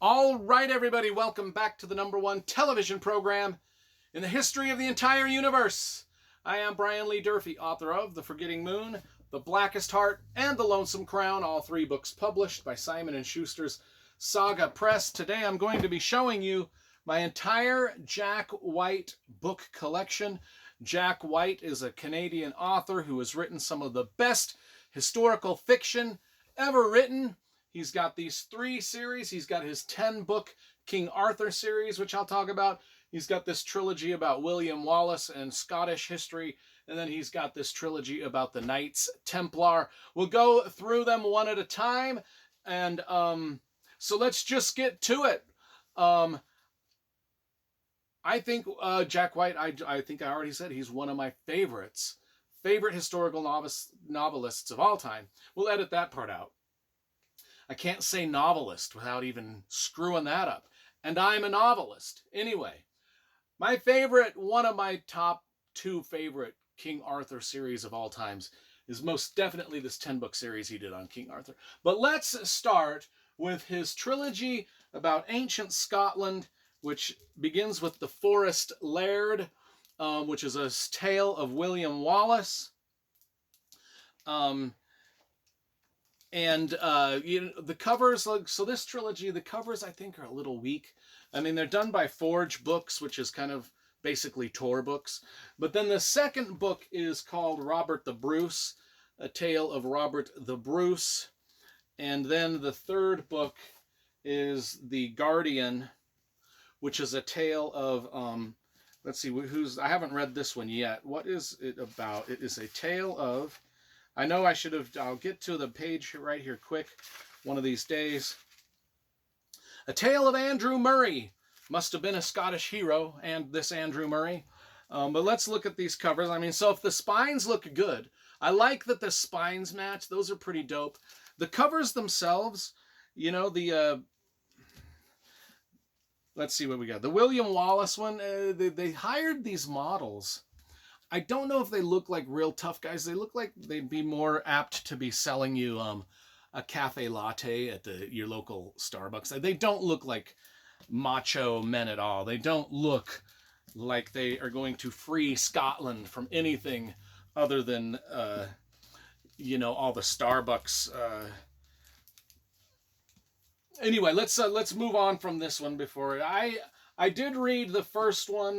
All right, everybody, welcome back to the #1 television program in the history of the entire universe. I am Brian Lee Durfee, author of The Forgetting Moon, The Blackest Heart, and The Lonesome Crown, all three books published by Simon & Schuster's Saga Press. Today I'm going to be showing you my entire Jack Whyte book collection. Jack Whyte is a Canadian author who has written some of the best historical fiction ever written. He's got these 3 series. He's got his 10-book King Arthur series, which I'll talk about. He's got this trilogy about William Wallace and Scottish history. And then he's got this trilogy about the Knights Templar. We'll go through them one at a time. And so let's just get to it. I think Jack Whyte, I think I already said he's one of my favorite historical novelists of all time. We'll edit that part out. I can't say novelist without even screwing that up. And I'm a novelist. Anyway, one of my top 2 favorite King Arthur series of all times is most definitely this 10-book series he did on King Arthur. But let's start with his trilogy about ancient Scotland, which begins with The Forest Laird, which is a tale of William Wallace. The covers, so this trilogy, the covers I think are a little weak. I mean, they're done by Forge Books, which is kind of basically Tor books. But then the second book is called Robert the Bruce, a tale of Robert the Bruce. And then the third book is The Guardian, which is a tale of, let's see, I haven't read this one yet. What is it about? It is a tale of, I know I'll get to the page right here quick one of these days. A Tale of Andrew Murray. Must have been a Scottish hero, and this Andrew Murray. But let's look at these covers. I mean, so if the spines look good, I like that the spines match. Those are pretty dope. The covers themselves, you know, let's see what we got. The William Wallace one, they hired these models. I don't know if they look like real tough guys. They look like they'd be more apt to be selling you a cafe latte at your local Starbucks. They don't look like macho men at all. They don't look like they are going to free Scotland from anything other than, all the Starbucks. Anyway, let's move on from this one before I did read the first one,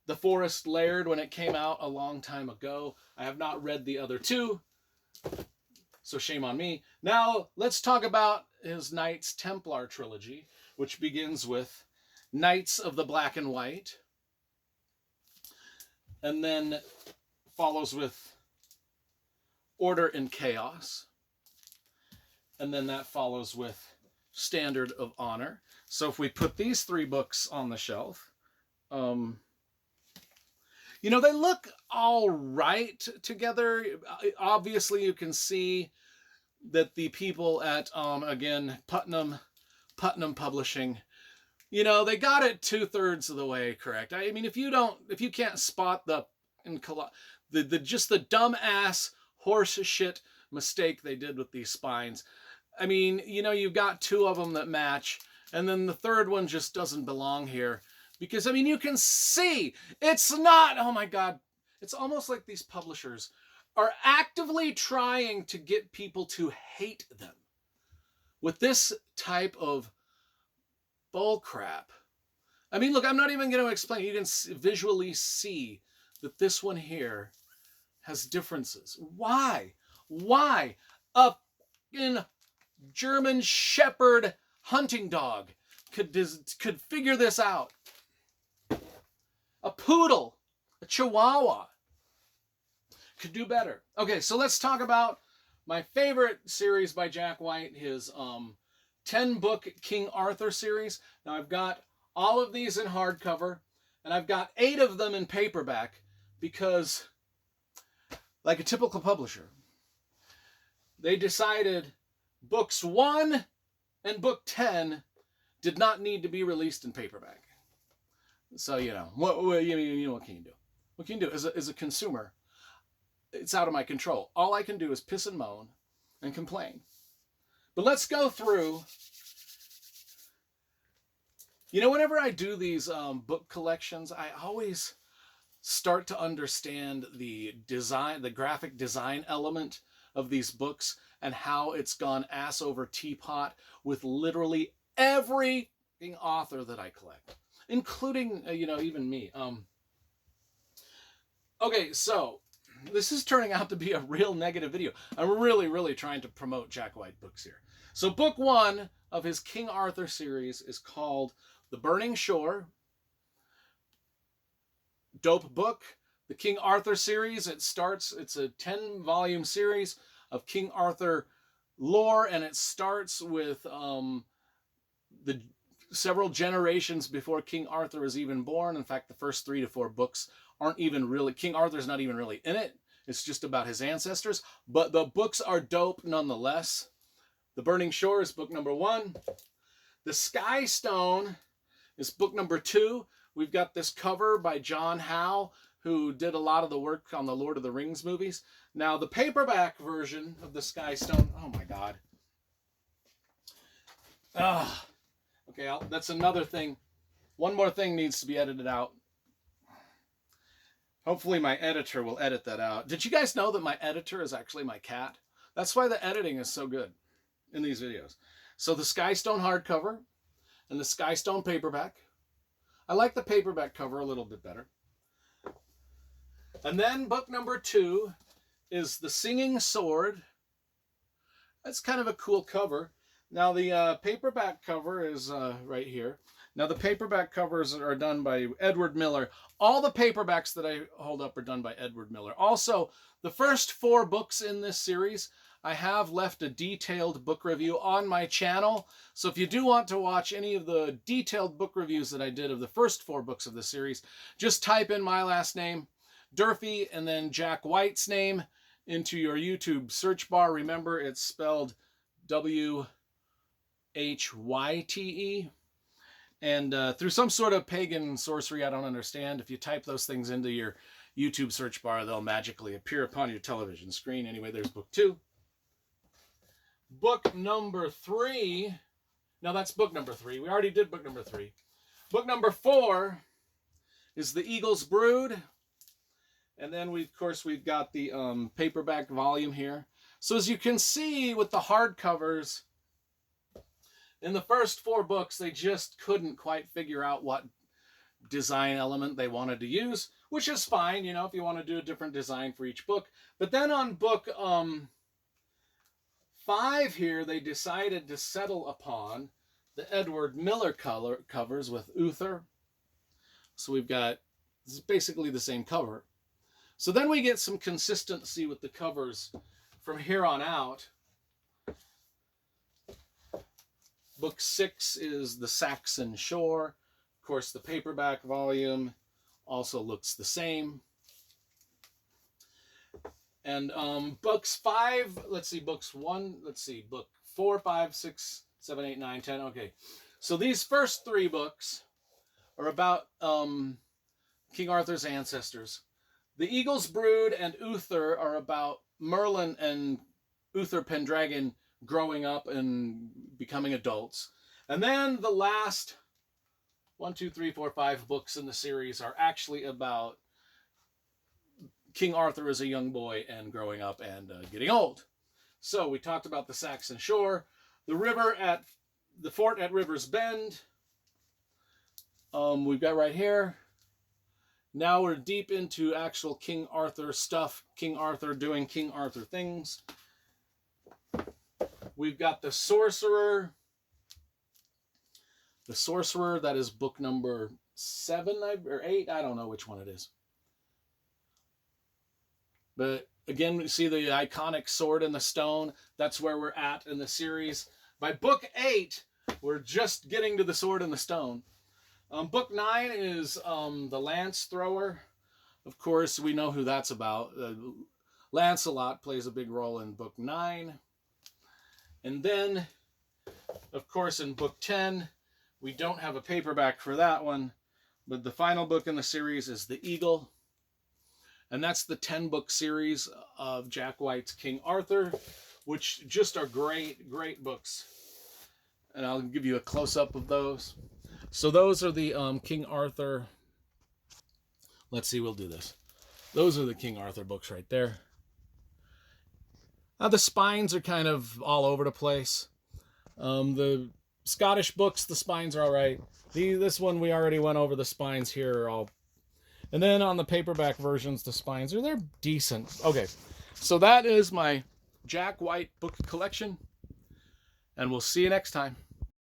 The Forest Laird, when it came out a long time ago. I have not read the other 2, so shame on me. Now, let's talk about his Knights Templar trilogy, which begins with Knights of the Black and White, and then follows with Order and Chaos, and then that follows with Standard of Honor. So if we put these 3 books on the shelf, they look all right together. Obviously, you can see that the people at, again, Putnam Publishing, they got it 2/3 of the way correct. I mean, if you can't spot the dumbass horse shit mistake they did with these spines, I mean, you've got 2 of them that match, and then the third one just doesn't belong here. Because, I mean, you can see it's not, oh my God, it's almost like these publishers are actively trying to get people to hate them with this type of bull crap. I mean, look, I'm not even going to explain. You can visually see that this one here has differences. Why? A fucking German Shepherd hunting dog could figure this out. A poodle, a chihuahua could do better. Okay, so let's talk about my favorite series by Jack Whyte, his 10-book King Arthur series. Now, I've got all of these in hardcover, and I've got 8 of them in paperback because, like a typical publisher, they decided books 1 and book 10 did not need to be released in paperback. So, what can you do? What can you do? As a consumer, it's out of my control. All I can do is piss and moan and complain. But let's go through You know, whenever I do these book collections, I always start to understand the design, the graphic design element of these books and how it's gone ass over teapot with literally every author that I collect, including, even me. Okay, so this is turning out to be a real negative video. I'm really, really trying to promote Jack Whyte books here. So book one of his King Arthur series is called The Burning Shore. Dope book. The King Arthur series, it's a 10-volume series of King Arthur lore, and it starts with the several generations before King Arthur is even born. In fact, the first 3 to 4 books aren't even really, King Arthur's not even really in it. It's just about his ancestors, but the books are dope nonetheless. The Burning Shore is book number 1. The Sky Stone is book number 2. We've got this cover by John Howe, who did a lot of the work on the Lord of the Rings movies. Now, the paperback version of the Sky Stone, oh my God. Okay, that's another thing. One more thing needs to be edited out. Hopefully my editor will edit that out. Did you guys know that my editor is actually my cat? That's why the editing is so good in these videos. So the Sky Stone hardcover and the Sky Stone paperback. I like the paperback cover a little bit better. And then book number 2 is The Singing Sword. That's kind of a cool cover. Now the paperback cover is right here. Now the paperback covers are done by Edward Miller. All the paperbacks that I hold up are done by Edward Miller. Also, the first 4 books in this series, I have left a detailed book review on my channel. So if you do want to watch any of the detailed book reviews that I did of the first 4 books of the series, just type in my last name, Durfee, and then Jack Whyte's name into your YouTube search bar. Remember, it's spelled Whyte. And through some sort of pagan sorcery I don't understand, if you type those things into your YouTube search bar, they'll magically appear upon your television screen. Anyway, there's book 2. Book number 3. No, that's book number 3. We already did book number 3. Book number 4 is The Eagle's Brood. And then, we've got the paperback volume here. So as you can see with the hardcovers, in the first 4 books, they just couldn't quite figure out what design element they wanted to use, which is fine, if you want to do a different design for each book. But then on book 5 here, they decided to settle upon the Edward Miller covers with Uther. So we've got, this is basically the same cover. So then we get some consistency with the covers from here on out. Book 6 is The Saxon Shore. Of course, the paperback volume also looks the same. And books 5, book 4, 5, 6, 7, 8, 9, 10. Okay, so these first 3 books are about King Arthur's ancestors. The Eagle's Brood and Uther are about Merlin and Uther Pendragon growing up and becoming adults. And then the last 1, 2, 3, 4, 5 books in the series are actually about King Arthur as a young boy and growing up and getting old. So we talked about the Saxon Shore, the fort at River's Bend. We've got right here. Now we're deep into actual King Arthur stuff. King Arthur doing King Arthur things. We've got the Sorcerer. The Sorcerer, that is book number 7 or 8. I don't know which one it is. But again, we see the iconic sword in the stone. That's where we're at in the series. By book 8, we're just getting to the sword in the stone. Book 9 is the Lance Thrower. Of course, we know who that's about. Lancelot plays a big role in book 9. And then, of course, in book 10, we don't have a paperback for that one. But the final book in the series is The Eagle. And that's the 10-book series of Jack Whyte's King Arthur, which just are great, great books. And I'll give you a close-up of those. So those are the King Arthur. Let's see, we'll do this. Those are the King Arthur books right there. The spines are kind of all over the place. The Scottish books, the spines are all right. This one, we already went over the spines here are all. And then on the paperback versions, the spines they're decent. Okay, so that is my Jack Whyte book collection. And we'll see you next time.